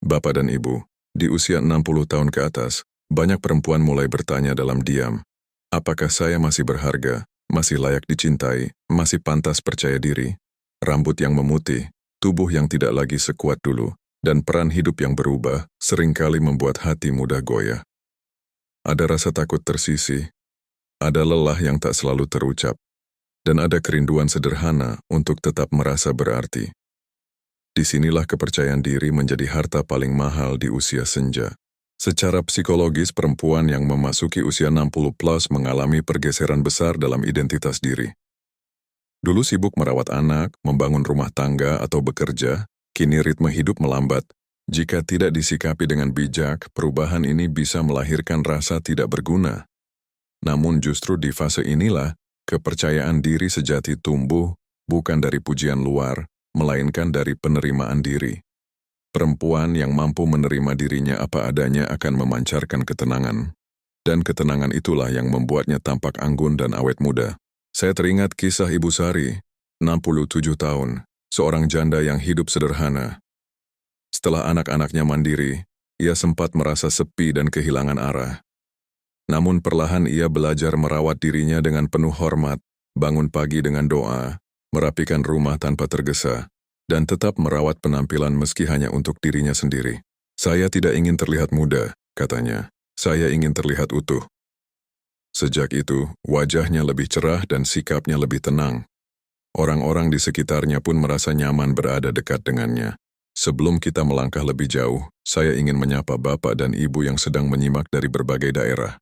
Bapak dan Ibu, di usia 60 tahun ke atas, banyak perempuan mulai bertanya dalam diam, apakah saya masih berharga, masih layak dicintai, masih pantas percaya diri? Rambut yang memutih, tubuh yang tidak lagi sekuat dulu, dan peran hidup yang berubah seringkali membuat hati mudah goyah. Ada rasa takut tersisih, ada lelah yang tak selalu terucap, dan ada kerinduan sederhana untuk tetap merasa berarti. Disinilah kepercayaan diri menjadi harta paling mahal di usia senja. Secara psikologis, perempuan yang memasuki usia 60 plus mengalami pergeseran besar dalam identitas diri. Dulu sibuk merawat anak, membangun rumah tangga, atau bekerja, kini ritme hidup melambat. Jika tidak disikapi dengan bijak, perubahan ini bisa melahirkan rasa tidak berguna. Namun justru di fase inilah, kepercayaan diri sejati tumbuh, bukan dari pujian luar, melainkan dari penerimaan diri. Perempuan yang mampu menerima dirinya apa adanya akan memancarkan ketenangan. Dan ketenangan itulah yang membuatnya tampak anggun dan awet muda. Saya teringat kisah Ibu Sari, 67 tahun, seorang janda yang hidup sederhana. Setelah anak-anaknya mandiri, ia sempat merasa sepi dan kehilangan arah. Namun perlahan ia belajar merawat dirinya dengan penuh hormat, bangun pagi dengan doa, merapikan rumah tanpa tergesa, dan tetap merawat penampilan meski hanya untuk dirinya sendiri. Saya tidak ingin terlihat muda, katanya. Saya ingin terlihat utuh. Sejak itu, wajahnya lebih cerah dan sikapnya lebih tenang. Orang-orang di sekitarnya pun merasa nyaman berada dekat dengannya. Sebelum kita melangkah lebih jauh, saya ingin menyapa Bapak dan Ibu yang sedang menyimak dari berbagai daerah.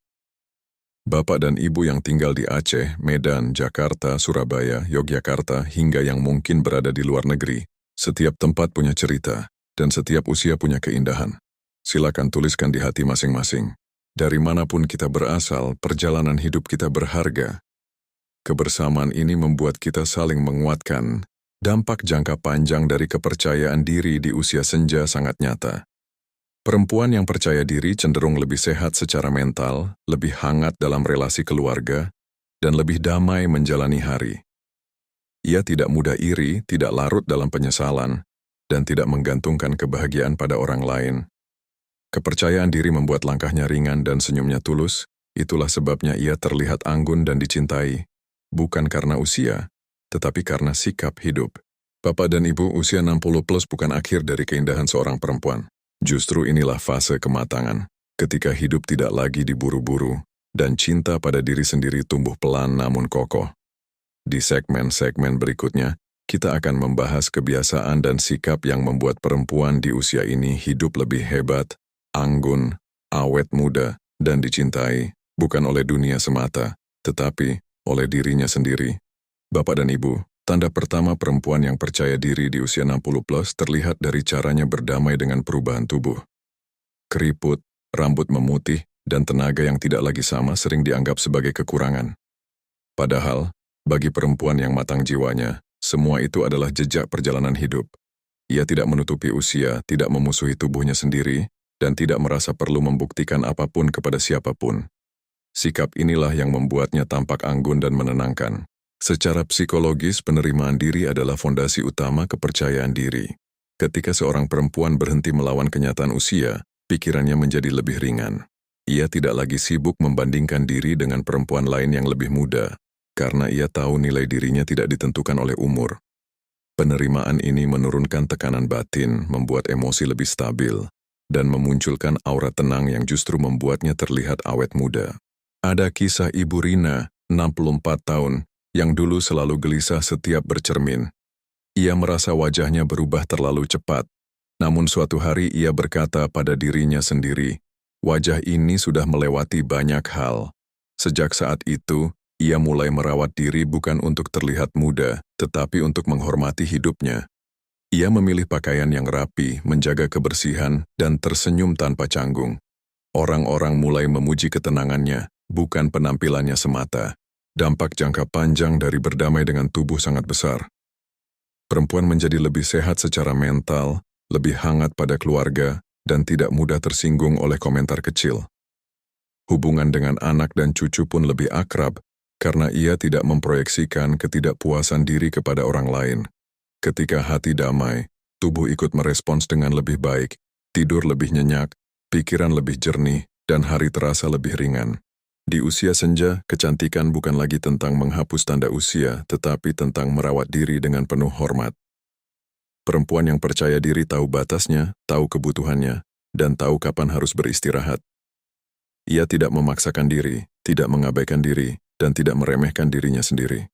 Bapak dan Ibu yang tinggal di Aceh, Medan, Jakarta, Surabaya, Yogyakarta, hingga yang mungkin berada di luar negeri. Setiap tempat punya cerita, dan setiap usia punya keindahan. Silakan tuliskan di hati masing-masing. Dari manapun kita berasal, perjalanan hidup kita berharga. Kebersamaan ini membuat kita saling menguatkan. Dampak jangka panjang dari kepercayaan diri di usia senja sangat nyata. Perempuan yang percaya diri cenderung lebih sehat secara mental, lebih hangat dalam relasi keluarga, dan lebih damai menjalani hari. Ia tidak mudah iri, tidak larut dalam penyesalan, dan tidak menggantungkan kebahagiaan pada orang lain. Kepercayaan diri membuat langkahnya ringan dan senyumnya tulus, itulah sebabnya ia terlihat anggun dan dicintai, bukan karena usia, tetapi karena sikap hidup. Bapak dan Ibu, usia 60 plus bukan akhir dari keindahan seorang perempuan. Justru inilah fase kematangan, ketika hidup tidak lagi diburu-buru, dan cinta pada diri sendiri tumbuh pelan namun kokoh. Di segmen-segmen berikutnya, kita akan membahas kebiasaan dan sikap yang membuat perempuan di usia ini hidup lebih hebat, anggun, awet muda, dan dicintai, bukan oleh dunia semata, tetapi oleh dirinya sendiri. Bapak dan Ibu, tanda pertama perempuan yang percaya diri di usia 60 plus terlihat dari caranya berdamai dengan perubahan tubuh. Keriput, rambut memutih, dan tenaga yang tidak lagi sama sering dianggap sebagai kekurangan. Padahal, bagi perempuan yang matang jiwanya, semua itu adalah jejak perjalanan hidup. Ia tidak menutupi usia, tidak memusuhi tubuhnya sendiri, dan tidak merasa perlu membuktikan apapun kepada siapapun. Sikap inilah yang membuatnya tampak anggun dan menenangkan. Secara psikologis, penerimaan diri adalah fondasi utama kepercayaan diri. Ketika seorang perempuan berhenti melawan kenyataan usia, pikirannya menjadi lebih ringan. Ia tidak lagi sibuk membandingkan diri dengan perempuan lain yang lebih muda, karena ia tahu nilai dirinya tidak ditentukan oleh umur. Penerimaan ini menurunkan tekanan batin, membuat emosi lebih stabil, dan memunculkan aura tenang yang justru membuatnya terlihat awet muda. Ada kisah Ibu Rina, 64 tahun, yang dulu selalu gelisah setiap bercermin. Ia merasa wajahnya berubah terlalu cepat. Namun suatu hari ia berkata pada dirinya sendiri, wajah ini sudah melewati banyak hal. Sejak saat itu, ia mulai merawat diri bukan untuk terlihat muda, tetapi untuk menghormati hidupnya. Ia memilih pakaian yang rapi, menjaga kebersihan, dan tersenyum tanpa canggung. Orang-orang mulai memuji ketenangannya, bukan penampilannya semata. Dampak jangka panjang dari berdamai dengan tubuh sangat besar. Perempuan menjadi lebih sehat secara mental, lebih hangat pada keluarga, dan tidak mudah tersinggung oleh komentar kecil. Hubungan dengan anak dan cucu pun lebih akrab, karena ia tidak memproyeksikan ketidakpuasan diri kepada orang lain. Ketika hati damai, tubuh ikut merespons dengan lebih baik, tidur lebih nyenyak, pikiran lebih jernih, dan hari terasa lebih ringan. Di usia senja, kecantikan bukan lagi tentang menghapus tanda usia, tetapi tentang merawat diri dengan penuh hormat. Perempuan yang percaya diri tahu batasnya, tahu kebutuhannya, dan tahu kapan harus beristirahat. Ia tidak memaksakan diri, tidak mengabaikan diri, dan tidak meremehkan dirinya sendiri.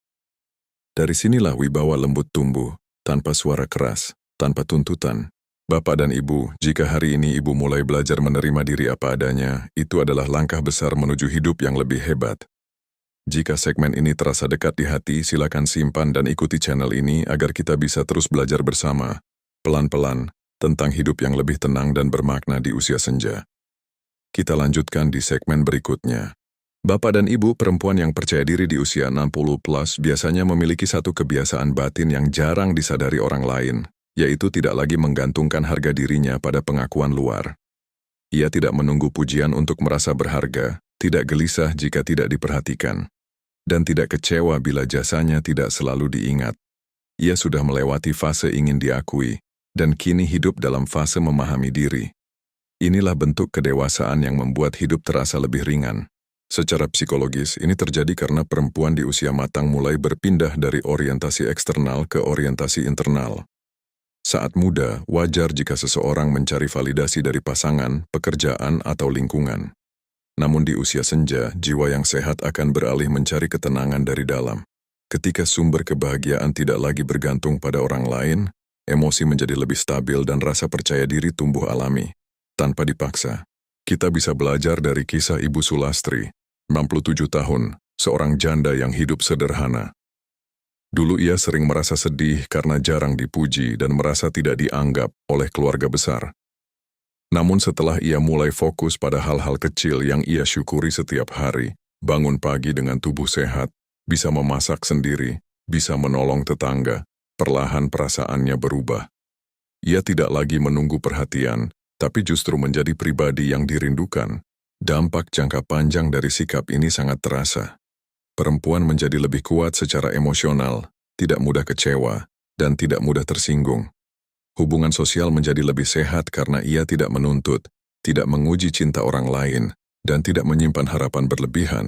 Dari sinilah wibawa lembut tumbuh, tanpa suara keras, tanpa tuntutan. Bapak dan Ibu, jika hari ini Ibu mulai belajar menerima diri apa adanya, itu adalah langkah besar menuju hidup yang lebih hebat. Jika segmen ini terasa dekat di hati, silakan simpan dan ikuti channel ini agar kita bisa terus belajar bersama, pelan-pelan, tentang hidup yang lebih tenang dan bermakna di usia senja. Kita lanjutkan di segmen berikutnya. Bapak dan Ibu, perempuan yang percaya diri di usia 60 plus biasanya memiliki satu kebiasaan batin yang jarang disadari orang lain, yaitu tidak lagi menggantungkan harga dirinya pada pengakuan luar. Ia tidak menunggu pujian untuk merasa berharga, tidak gelisah jika tidak diperhatikan, dan tidak kecewa bila jasanya tidak selalu diingat. Ia sudah melewati fase ingin diakui, dan kini hidup dalam fase memahami diri. Inilah bentuk kedewasaan yang membuat hidup terasa lebih ringan. Secara psikologis, ini terjadi karena perempuan di usia matang mulai berpindah dari orientasi eksternal ke orientasi internal. Saat muda, wajar jika seseorang mencari validasi dari pasangan, pekerjaan, atau lingkungan. Namun di usia senja, jiwa yang sehat akan beralih mencari ketenangan dari dalam. Ketika sumber kebahagiaan tidak lagi bergantung pada orang lain, emosi menjadi lebih stabil dan rasa percaya diri tumbuh alami, tanpa dipaksa. Kita bisa belajar dari kisah Ibu Sulastri, 67 tahun, seorang janda yang hidup sederhana. Dulu ia sering merasa sedih karena jarang dipuji dan merasa tidak dianggap oleh keluarga besar. Namun setelah ia mulai fokus pada hal-hal kecil yang ia syukuri setiap hari, bangun pagi dengan tubuh sehat, bisa memasak sendiri, bisa menolong tetangga, perlahan perasaannya berubah. Ia tidak lagi menunggu perhatian, tapi justru menjadi pribadi yang dirindukan. Dampak jangka panjang dari sikap ini sangat terasa. Perempuan menjadi lebih kuat secara emosional, tidak mudah kecewa, dan tidak mudah tersinggung. Hubungan sosial menjadi lebih sehat karena ia tidak menuntut, tidak menguji cinta orang lain, dan tidak menyimpan harapan berlebihan.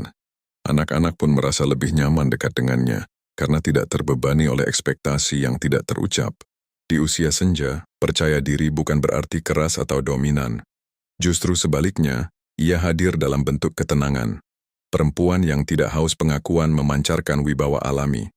Anak-anak pun merasa lebih nyaman dekat dengannya, karena tidak terbebani oleh ekspektasi yang tidak terucap. Di usia senja, percaya diri bukan berarti keras atau dominan. Justru sebaliknya, ia hadir dalam bentuk ketenangan. Perempuan yang tidak haus pengakuan memancarkan wibawa alami.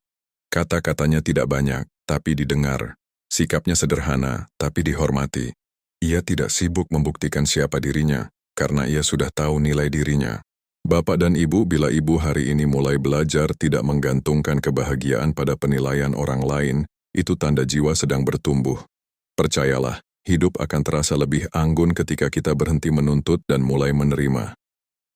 Kata-katanya tidak banyak, tapi didengar. Sikapnya sederhana, tapi dihormati. Ia tidak sibuk membuktikan siapa dirinya, karena ia sudah tahu nilai dirinya. Bapak dan Ibu, bila Ibu hari ini mulai belajar tidak menggantungkan kebahagiaan pada penilaian orang lain, itu tanda jiwa sedang bertumbuh. Percayalah, hidup akan terasa lebih anggun ketika kita berhenti menuntut dan mulai menerima.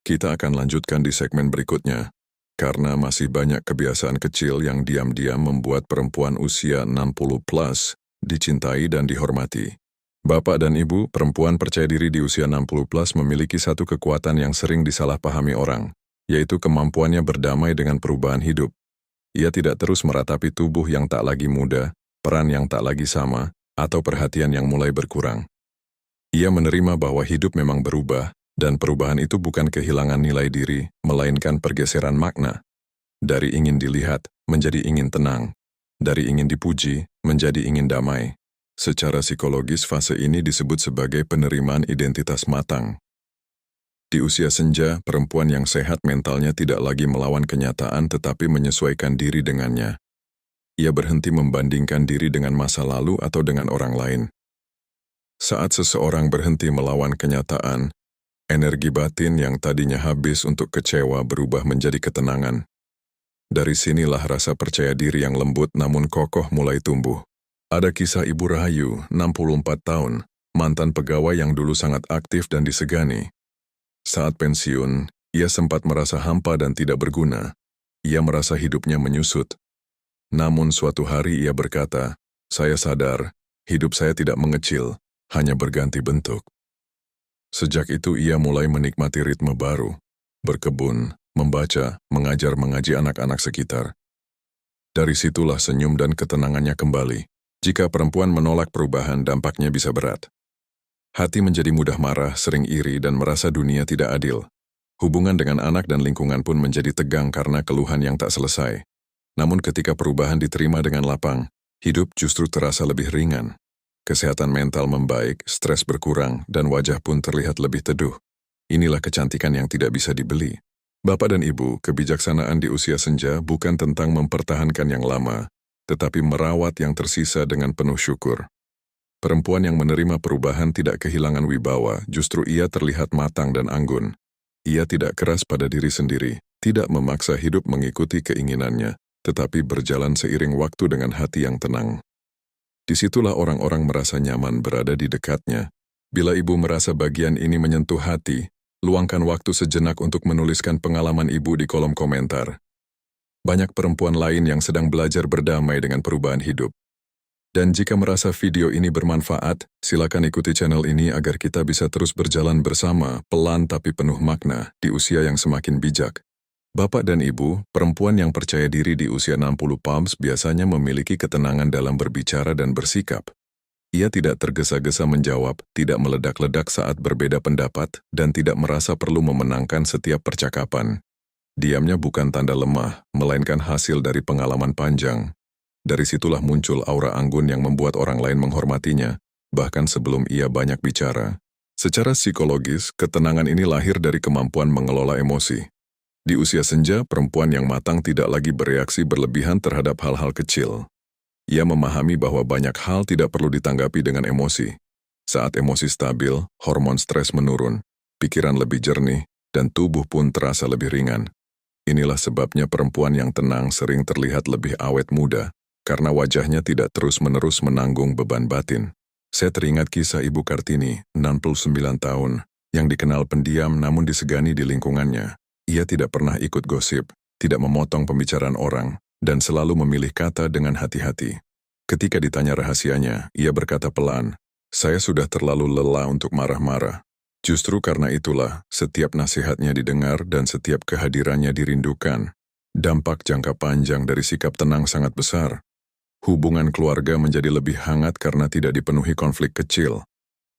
Kita akan lanjutkan di segmen berikutnya, karena masih banyak kebiasaan kecil yang diam-diam membuat perempuan usia 60 plus dicintai dan dihormati. Bapak dan Ibu, perempuan percaya diri di usia 60 plus memiliki satu kekuatan yang sering disalahpahami orang, yaitu kemampuannya berdamai dengan perubahan hidup. Ia tidak terus meratapi tubuh yang tak lagi muda, peran yang tak lagi sama, atau perhatian yang mulai berkurang. Ia menerima bahwa hidup memang berubah, dan perubahan itu bukan kehilangan nilai diri, melainkan pergeseran makna. Dari ingin dilihat, menjadi ingin tenang. Dari ingin dipuji, menjadi ingin damai. Secara psikologis, fase ini disebut sebagai penerimaan identitas matang. Di usia senja, perempuan yang sehat mentalnya tidak lagi melawan kenyataan tetapi menyesuaikan diri dengannya. Ia berhenti membandingkan diri dengan masa lalu atau dengan orang lain. Saat seseorang berhenti melawan kenyataan, energi batin yang tadinya habis untuk kecewa berubah menjadi ketenangan. Dari sinilah rasa percaya diri yang lembut namun kokoh mulai tumbuh. Ada kisah Ibu Rahayu, 64 tahun, mantan pegawai yang dulu sangat aktif dan disegani. Saat pensiun, ia sempat merasa hampa dan tidak berguna. Ia merasa hidupnya menyusut. Namun suatu hari ia berkata, "Saya sadar, hidup saya tidak mengecil, hanya berganti bentuk." Sejak itu ia mulai menikmati ritme baru, berkebun, membaca, mengajar mengaji anak-anak sekitar. Dari situlah senyum dan ketenangannya kembali. Jika perempuan menolak perubahan, dampaknya bisa berat. Hati menjadi mudah marah, sering iri, dan merasa dunia tidak adil. Hubungan dengan anak dan lingkungan pun menjadi tegang karena keluhan yang tak selesai. Namun ketika perubahan diterima dengan lapang, hidup justru terasa lebih ringan. Kesehatan mental membaik, stres berkurang, dan wajah pun terlihat lebih teduh. Inilah kecantikan yang tidak bisa dibeli. Bapak dan Ibu, kebijaksanaan di usia senja bukan tentang mempertahankan yang lama, tetapi merawat yang tersisa dengan penuh syukur. Perempuan yang menerima perubahan tidak kehilangan wibawa, justru ia terlihat matang dan anggun. Ia tidak keras pada diri sendiri, tidak memaksa hidup mengikuti keinginannya, tetapi berjalan seiring waktu dengan hati yang tenang. Disitulah orang-orang merasa nyaman berada di dekatnya. Bila ibu merasa bagian ini menyentuh hati, luangkan waktu sejenak untuk menuliskan pengalaman ibu di kolom komentar. Banyak perempuan lain yang sedang belajar berdamai dengan perubahan hidup. Dan jika merasa video ini bermanfaat, silakan ikuti channel ini agar kita bisa terus berjalan bersama, pelan tapi penuh makna, di usia yang semakin bijak. Bapak dan Ibu, perempuan yang percaya diri di usia 60 PAMS biasanya memiliki ketenangan dalam berbicara dan bersikap. Ia tidak tergesa-gesa menjawab, tidak meledak-ledak saat berbeda pendapat, dan tidak merasa perlu memenangkan setiap percakapan. Diamnya bukan tanda lemah, melainkan hasil dari pengalaman panjang. Dari situlah muncul aura anggun yang membuat orang lain menghormatinya, bahkan sebelum ia banyak bicara. Secara psikologis, ketenangan ini lahir dari kemampuan mengelola emosi. Di usia senja, perempuan yang matang tidak lagi bereaksi berlebihan terhadap hal-hal kecil. Ia memahami bahwa banyak hal tidak perlu ditanggapi dengan emosi. Saat emosi stabil, hormon stres menurun, pikiran lebih jernih, dan tubuh pun terasa lebih ringan. Inilah sebabnya perempuan yang tenang sering terlihat lebih awet muda, karena wajahnya tidak terus-menerus menanggung beban batin. Saya teringat kisah Ibu Kartini, 69 tahun, yang dikenal pendiam namun disegani di lingkungannya. Ia tidak pernah ikut gosip, tidak memotong pembicaraan orang, dan selalu memilih kata dengan hati-hati. Ketika ditanya rahasianya, ia berkata pelan, "Saya sudah terlalu lelah untuk marah-marah." Justru karena itulah, setiap nasihatnya didengar dan setiap kehadirannya dirindukan. Dampak jangka panjang dari sikap tenang sangat besar. Hubungan keluarga menjadi lebih hangat karena tidak dipenuhi konflik kecil.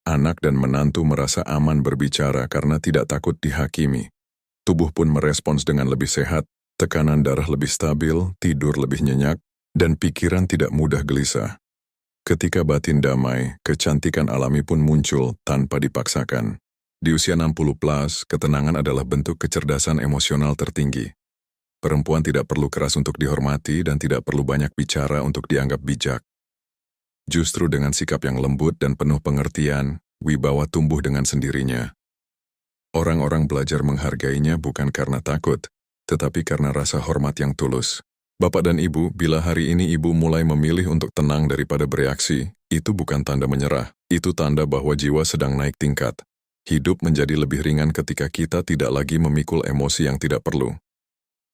Anak dan menantu merasa aman berbicara karena tidak takut dihakimi. Tubuh pun merespons dengan lebih sehat, tekanan darah lebih stabil, tidur lebih nyenyak, dan pikiran tidak mudah gelisah. Ketika batin damai, kecantikan alami pun muncul tanpa dipaksakan. Di usia 60 plus, ketenangan adalah bentuk kecerdasan emosional tertinggi. Perempuan tidak perlu keras untuk dihormati dan tidak perlu banyak bicara untuk dianggap bijak. Justru dengan sikap yang lembut dan penuh pengertian, wibawa tumbuh dengan sendirinya. Orang-orang belajar menghargainya bukan karena takut, tetapi karena rasa hormat yang tulus. Bapak dan Ibu, bila hari ini Ibu mulai memilih untuk tenang daripada bereaksi, itu bukan tanda menyerah, itu tanda bahwa jiwa sedang naik tingkat. Hidup menjadi lebih ringan ketika kita tidak lagi memikul emosi yang tidak perlu.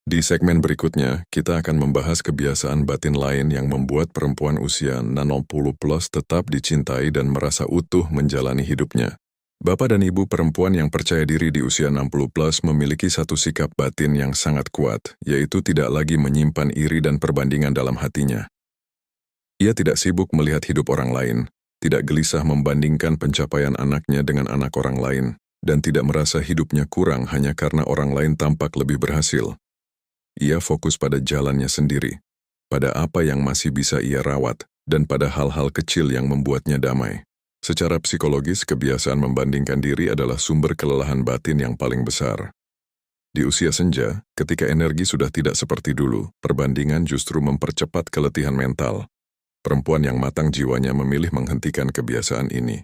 Di segmen berikutnya, kita akan membahas kebiasaan batin lain yang membuat perempuan usia 60 plus tetap dicintai dan merasa utuh menjalani hidupnya. Bapak dan Ibu, perempuan yang percaya diri di usia 60 plus memiliki satu sikap batin yang sangat kuat, yaitu tidak lagi menyimpan iri dan perbandingan dalam hatinya. Ia tidak sibuk melihat hidup orang lain, tidak gelisah membandingkan pencapaian anaknya dengan anak orang lain, dan tidak merasa hidupnya kurang hanya karena orang lain tampak lebih berhasil. Ia fokus pada jalannya sendiri, pada apa yang masih bisa ia rawat, dan pada hal-hal kecil yang membuatnya damai. Secara psikologis, kebiasaan membandingkan diri adalah sumber kelelahan batin yang paling besar. Di usia senja, ketika energi sudah tidak seperti dulu, perbandingan justru mempercepat keletihan mental. Perempuan yang matang jiwanya memilih menghentikan kebiasaan ini.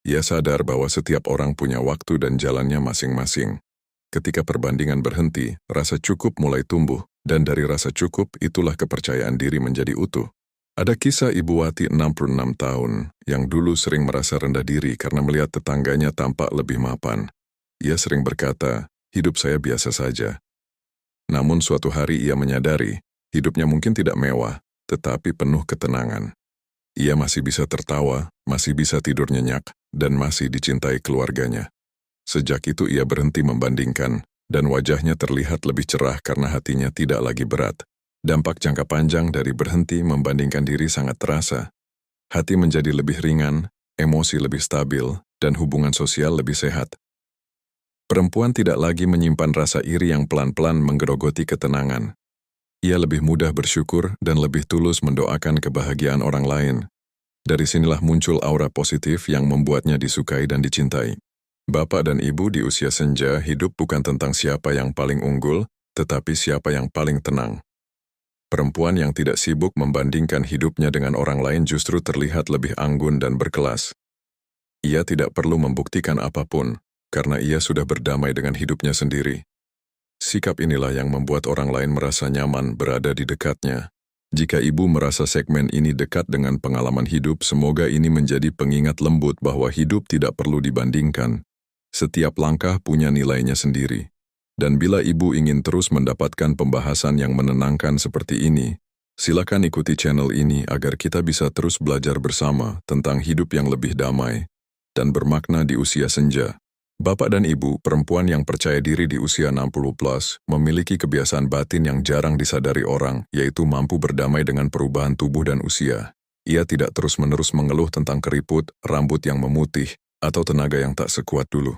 Ia sadar bahwa setiap orang punya waktu dan jalannya masing-masing. Ketika perbandingan berhenti, rasa cukup mulai tumbuh, dan dari rasa cukup itulah kepercayaan diri menjadi utuh. Ada kisah Ibu Wati 66 tahun, yang dulu sering merasa rendah diri karena melihat tetangganya tampak lebih mapan. Ia sering berkata, "Hidup saya biasa saja." Namun suatu hari ia menyadari, hidupnya mungkin tidak mewah, tetapi penuh ketenangan. Ia masih bisa tertawa, masih bisa tidur nyenyak, dan masih dicintai keluarganya. Sejak itu ia berhenti membandingkan, dan wajahnya terlihat lebih cerah karena hatinya tidak lagi berat. Dampak jangka panjang dari berhenti membandingkan diri sangat terasa. Hati menjadi lebih ringan, emosi lebih stabil, dan hubungan sosial lebih sehat. Perempuan tidak lagi menyimpan rasa iri yang pelan-pelan menggerogoti ketenangan. Ia lebih mudah bersyukur dan lebih tulus mendoakan kebahagiaan orang lain. Dari sinilah muncul aura positif yang membuatnya disukai dan dicintai. Bapak dan ibu di usia senja hidup bukan tentang siapa yang paling unggul, tetapi siapa yang paling tenang. Perempuan yang tidak sibuk membandingkan hidupnya dengan orang lain justru terlihat lebih anggun dan berkelas. Ia tidak perlu membuktikan apapun, karena ia sudah berdamai dengan hidupnya sendiri. Sikap inilah yang membuat orang lain merasa nyaman berada di dekatnya. Jika ibu merasa segmen ini dekat dengan pengalaman hidup, semoga ini menjadi pengingat lembut bahwa hidup tidak perlu dibandingkan. Setiap langkah punya nilainya sendiri. Dan bila ibu ingin terus mendapatkan pembahasan yang menenangkan seperti ini, silakan ikuti channel ini agar kita bisa terus belajar bersama tentang hidup yang lebih damai dan bermakna di usia senja. Bapak dan ibu, perempuan yang percaya diri di usia 60+, memiliki kebiasaan batin yang jarang disadari orang, yaitu mampu berdamai dengan perubahan tubuh dan usia. Ia tidak terus-menerus mengeluh tentang keriput, rambut yang memutih, atau tenaga yang tak sekuat dulu.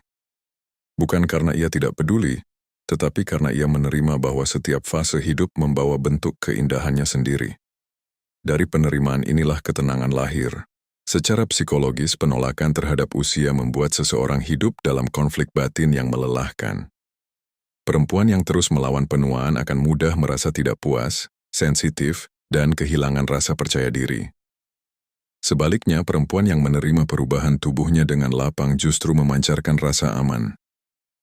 Bukan karena ia tidak peduli, tetapi karena ia menerima bahwa setiap fase hidup membawa bentuk keindahannya sendiri. Dari penerimaan inilah ketenangan lahir. Secara psikologis, penolakan terhadap usia membuat seseorang hidup dalam konflik batin yang melelahkan. Perempuan yang terus melawan penuaan akan mudah merasa tidak puas, sensitif, dan kehilangan rasa percaya diri. Sebaliknya, perempuan yang menerima perubahan tubuhnya dengan lapang justru memancarkan rasa aman.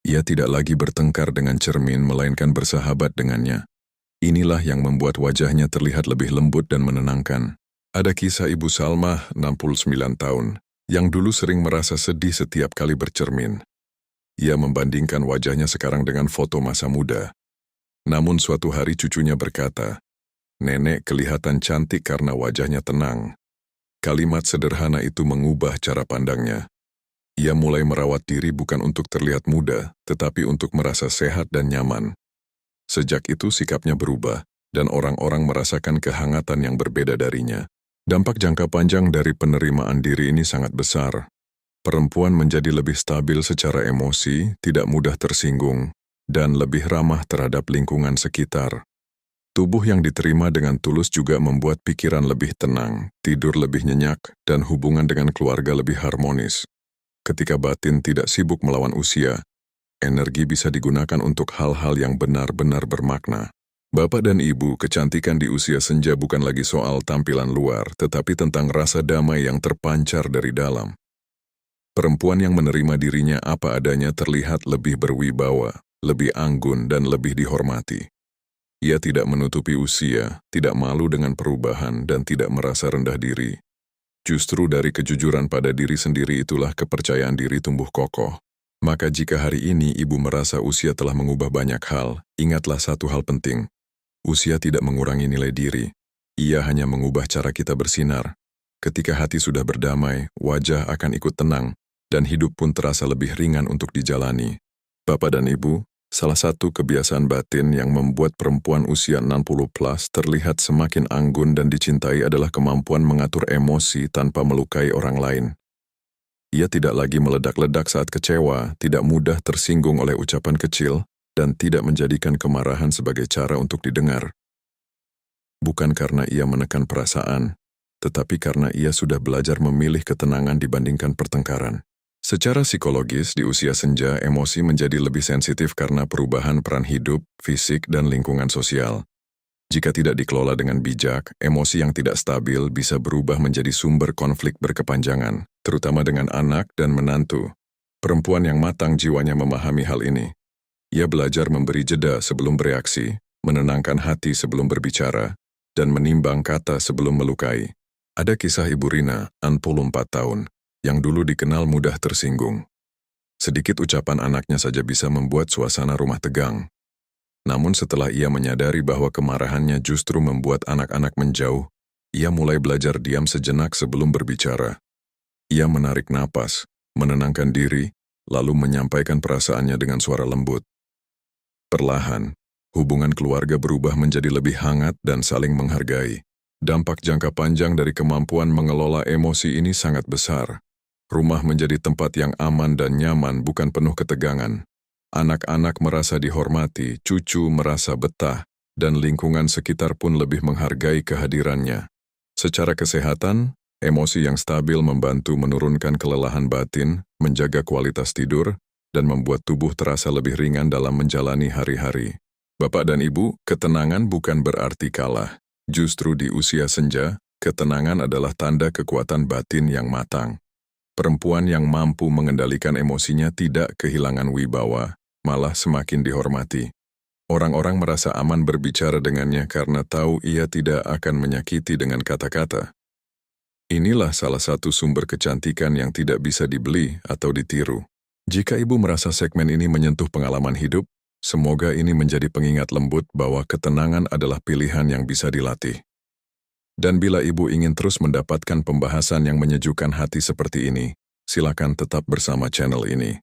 Ia tidak lagi bertengkar dengan cermin, melainkan bersahabat dengannya. Inilah yang membuat wajahnya terlihat lebih lembut dan menenangkan. Ada kisah Ibu Salmah, 69 tahun, yang dulu sering merasa sedih setiap kali bercermin. Ia membandingkan wajahnya sekarang dengan foto masa muda. Namun suatu hari cucunya berkata, "Nenek kelihatan cantik karena wajahnya tenang." Kalimat sederhana itu mengubah cara pandangnya. Ia mulai merawat diri bukan untuk terlihat muda, tetapi untuk merasa sehat dan nyaman. Sejak itu sikapnya berubah, dan orang-orang merasakan kehangatan yang berbeda darinya. Dampak jangka panjang dari penerimaan diri ini sangat besar. Perempuan menjadi lebih stabil secara emosi, tidak mudah tersinggung, dan lebih ramah terhadap lingkungan sekitar. Tubuh yang diterima dengan tulus juga membuat pikiran lebih tenang, tidur lebih nyenyak, dan hubungan dengan keluarga lebih harmonis. Ketika batin tidak sibuk melawan usia, energi bisa digunakan untuk hal-hal yang benar-benar bermakna. Bapak dan ibu, kecantikan di usia senja bukan lagi soal tampilan luar, tetapi tentang rasa damai yang terpancar dari dalam. Perempuan yang menerima dirinya apa adanya terlihat lebih berwibawa, lebih anggun, dan lebih dihormati. Ia tidak menutupi usia, tidak malu dengan perubahan, dan tidak merasa rendah diri. Justru dari kejujuran pada diri sendiri itulah kepercayaan diri tumbuh kokoh. Maka jika hari ini ibu merasa usia telah mengubah banyak hal, ingatlah satu hal penting. Usia tidak mengurangi nilai diri. Ia hanya mengubah cara kita bersinar. Ketika hati sudah berdamai, wajah akan ikut tenang, dan hidup pun terasa lebih ringan untuk dijalani. Bapak dan ibu, salah satu kebiasaan batin yang membuat perempuan usia 60+ terlihat semakin anggun dan dicintai adalah kemampuan mengatur emosi tanpa melukai orang lain. Ia tidak lagi meledak-ledak saat kecewa, tidak mudah tersinggung oleh ucapan kecil, dan tidak menjadikan kemarahan sebagai cara untuk didengar. Bukan karena ia menekan perasaan, tetapi karena ia sudah belajar memilih ketenangan dibandingkan pertengkaran. Secara psikologis, di usia senja, emosi menjadi lebih sensitif karena perubahan peran hidup, fisik, dan lingkungan sosial. Jika tidak dikelola dengan bijak, emosi yang tidak stabil bisa berubah menjadi sumber konflik berkepanjangan, terutama dengan anak dan menantu. Perempuan yang matang jiwanya memahami hal ini. Ia belajar memberi jeda sebelum bereaksi, menenangkan hati sebelum berbicara, dan menimbang kata sebelum melukai. Ada kisah Ibu Rina, 64 tahun, yang dulu dikenal mudah tersinggung. Sedikit ucapan anaknya saja bisa membuat suasana rumah tegang. Namun setelah ia menyadari bahwa kemarahannya justru membuat anak-anak menjauh, ia mulai belajar diam sejenak sebelum berbicara. Ia menarik napas, menenangkan diri, lalu menyampaikan perasaannya dengan suara lembut. Perlahan, hubungan keluarga berubah menjadi lebih hangat dan saling menghargai. Dampak jangka panjang dari kemampuan mengelola emosi ini sangat besar. Rumah menjadi tempat yang aman dan nyaman, bukan penuh ketegangan. Anak-anak merasa dihormati, cucu merasa betah, dan lingkungan sekitar pun lebih menghargai kehadirannya. Secara kesehatan, emosi yang stabil membantu menurunkan kelelahan batin, menjaga kualitas tidur, dan membuat tubuh terasa lebih ringan dalam menjalani hari-hari. Bapak dan Ibu, ketenangan bukan berarti kalah. Justru di usia senja, ketenangan adalah tanda kekuatan batin yang matang. Perempuan yang mampu mengendalikan emosinya tidak kehilangan wibawa, malah semakin dihormati. Orang-orang merasa aman berbicara dengannya karena tahu ia tidak akan menyakiti dengan kata-kata. Inilah salah satu sumber kecantikan yang tidak bisa dibeli atau ditiru. Jika Ibu merasa segmen ini menyentuh pengalaman hidup, semoga ini menjadi pengingat lembut bahwa ketenangan adalah pilihan yang bisa dilatih. Dan bila Ibu ingin terus mendapatkan pembahasan yang menyejukkan hati seperti ini, silakan tetap bersama channel ini.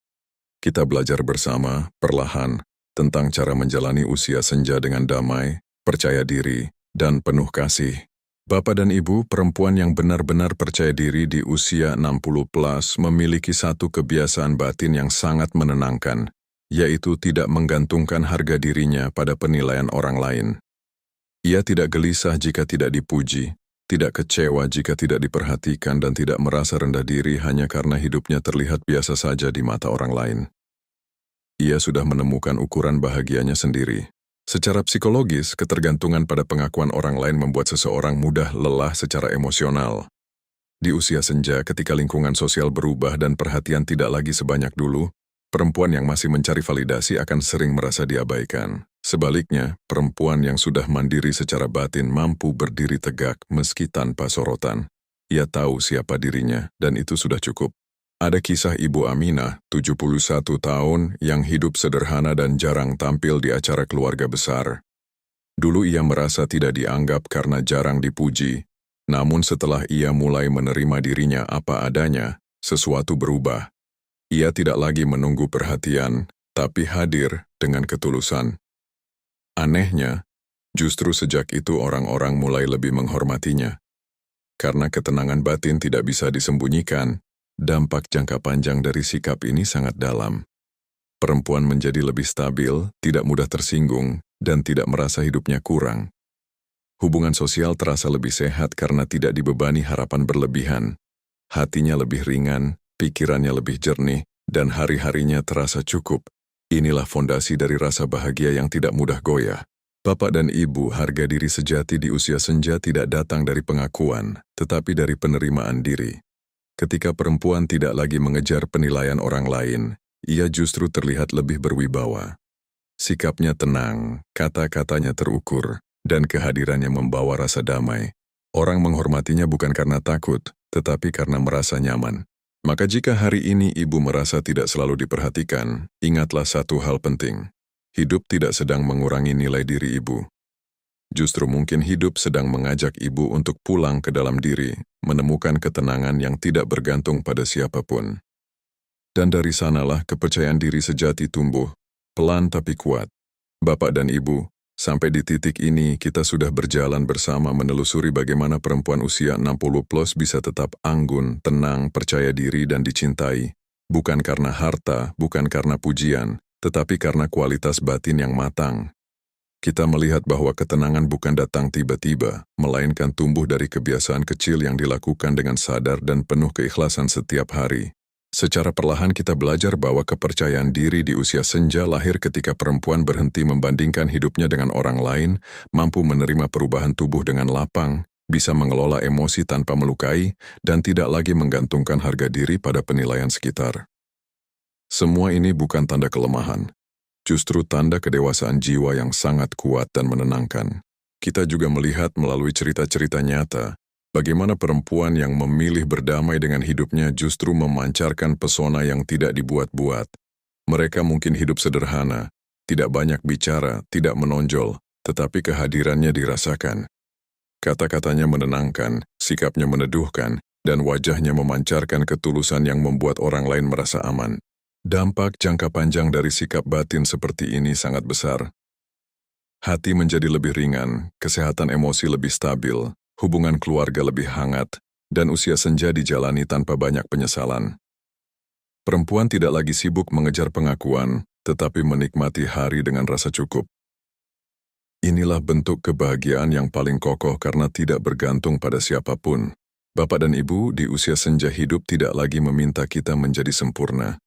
Kita belajar bersama, perlahan, tentang cara menjalani usia senja dengan damai, percaya diri, dan penuh kasih. Bapak dan Ibu, perempuan yang benar-benar percaya diri di usia 60+ memiliki satu kebiasaan batin yang sangat menenangkan, yaitu tidak menggantungkan harga dirinya pada penilaian orang lain. Ia tidak gelisah jika tidak dipuji, tidak kecewa jika tidak diperhatikan, dan tidak merasa rendah diri hanya karena hidupnya terlihat biasa saja di mata orang lain. Ia sudah menemukan ukuran bahagianya sendiri. Secara psikologis, ketergantungan pada pengakuan orang lain membuat seseorang mudah lelah secara emosional. Di usia senja, ketika lingkungan sosial berubah dan perhatian tidak lagi sebanyak dulu, perempuan yang masih mencari validasi akan sering merasa diabaikan. Sebaliknya, perempuan yang sudah mandiri secara batin mampu berdiri tegak meski tanpa sorotan. Ia tahu siapa dirinya, dan itu sudah cukup. Ada kisah Ibu Aminah, 71 tahun, yang hidup sederhana dan jarang tampil di acara keluarga besar. Dulu ia merasa tidak dianggap karena jarang dipuji, namun setelah ia mulai menerima dirinya apa adanya, sesuatu berubah. Ia tidak lagi menunggu perhatian, tapi hadir dengan ketulusan. Anehnya, justru sejak itu orang-orang mulai lebih menghormatinya. Karena ketenangan batin tidak bisa disembunyikan, dampak jangka panjang dari sikap ini sangat dalam. Perempuan menjadi lebih stabil, tidak mudah tersinggung, dan tidak merasa hidupnya kurang. Hubungan sosial terasa lebih sehat karena tidak dibebani harapan berlebihan. Hatinya lebih ringan, pikirannya lebih jernih, dan hari-harinya terasa cukup. Inilah fondasi dari rasa bahagia yang tidak mudah goyah. Bapak dan Ibu, harga diri sejati di usia senja tidak datang dari pengakuan, tetapi dari penerimaan diri. Ketika perempuan tidak lagi mengejar penilaian orang lain, ia justru terlihat lebih berwibawa. Sikapnya tenang, kata-katanya terukur, dan kehadirannya membawa rasa damai. Orang menghormatinya bukan karena takut, tetapi karena merasa nyaman. Maka jika hari ini Ibu merasa tidak selalu diperhatikan, ingatlah satu hal penting. Hidup tidak sedang mengurangi nilai diri Ibu. Justru mungkin hidup sedang mengajak Ibu untuk pulang ke dalam diri, menemukan ketenangan yang tidak bergantung pada siapapun. Dan dari sanalah kepercayaan diri sejati tumbuh, pelan tapi kuat. Bapak dan Ibu, sampai di titik ini kita sudah berjalan bersama menelusuri bagaimana perempuan usia 60+ bisa tetap anggun, tenang, percaya diri, dan dicintai. Bukan karena harta, bukan karena pujian, tetapi karena kualitas batin yang matang. Kita melihat bahwa ketenangan bukan datang tiba-tiba, melainkan tumbuh dari kebiasaan kecil yang dilakukan dengan sadar dan penuh keikhlasan setiap hari. Secara perlahan kita belajar bahwa kepercayaan diri di usia senja lahir ketika perempuan berhenti membandingkan hidupnya dengan orang lain, mampu menerima perubahan tubuh dengan lapang, bisa mengelola emosi tanpa melukai, dan tidak lagi menggantungkan harga diri pada penilaian sekitar. Semua ini bukan tanda kelemahan, justru tanda kedewasaan jiwa yang sangat kuat dan menenangkan. Kita juga melihat melalui cerita-cerita nyata, bagaimana perempuan yang memilih berdamai dengan hidupnya justru memancarkan pesona yang tidak dibuat-buat. Mereka mungkin hidup sederhana, tidak banyak bicara, tidak menonjol, tetapi kehadirannya dirasakan. Kata-katanya menenangkan, sikapnya meneduhkan, dan wajahnya memancarkan ketulusan yang membuat orang lain merasa aman. Dampak jangka panjang dari sikap batin seperti ini sangat besar. Hati menjadi lebih ringan, kesehatan emosi lebih stabil, hubungan keluarga lebih hangat, dan usia senja dijalani tanpa banyak penyesalan. Perempuan tidak lagi sibuk mengejar pengakuan, tetapi menikmati hari dengan rasa cukup. Inilah bentuk kebahagiaan yang paling kokoh karena tidak bergantung pada siapapun. Bapak dan Ibu di usia senja hidup tidak lagi meminta kita menjadi sempurna.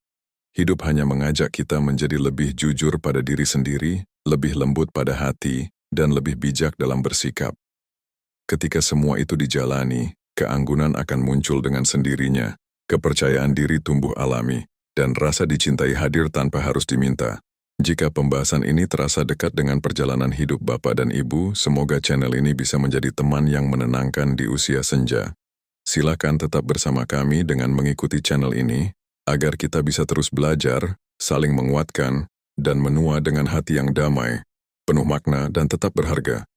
Hidup hanya mengajak kita menjadi lebih jujur pada diri sendiri, lebih lembut pada hati, dan lebih bijak dalam bersikap. Ketika semua itu dijalani, keanggunan akan muncul dengan sendirinya, kepercayaan diri tumbuh alami, dan rasa dicintai hadir tanpa harus diminta. Jika pembahasan ini terasa dekat dengan perjalanan hidup Bapak dan Ibu, semoga channel ini bisa menjadi teman yang menenangkan di usia senja. Silakan tetap bersama kami dengan mengikuti channel ini, agar kita bisa terus belajar, saling menguatkan, dan menua dengan hati yang damai, penuh makna dan tetap berharga.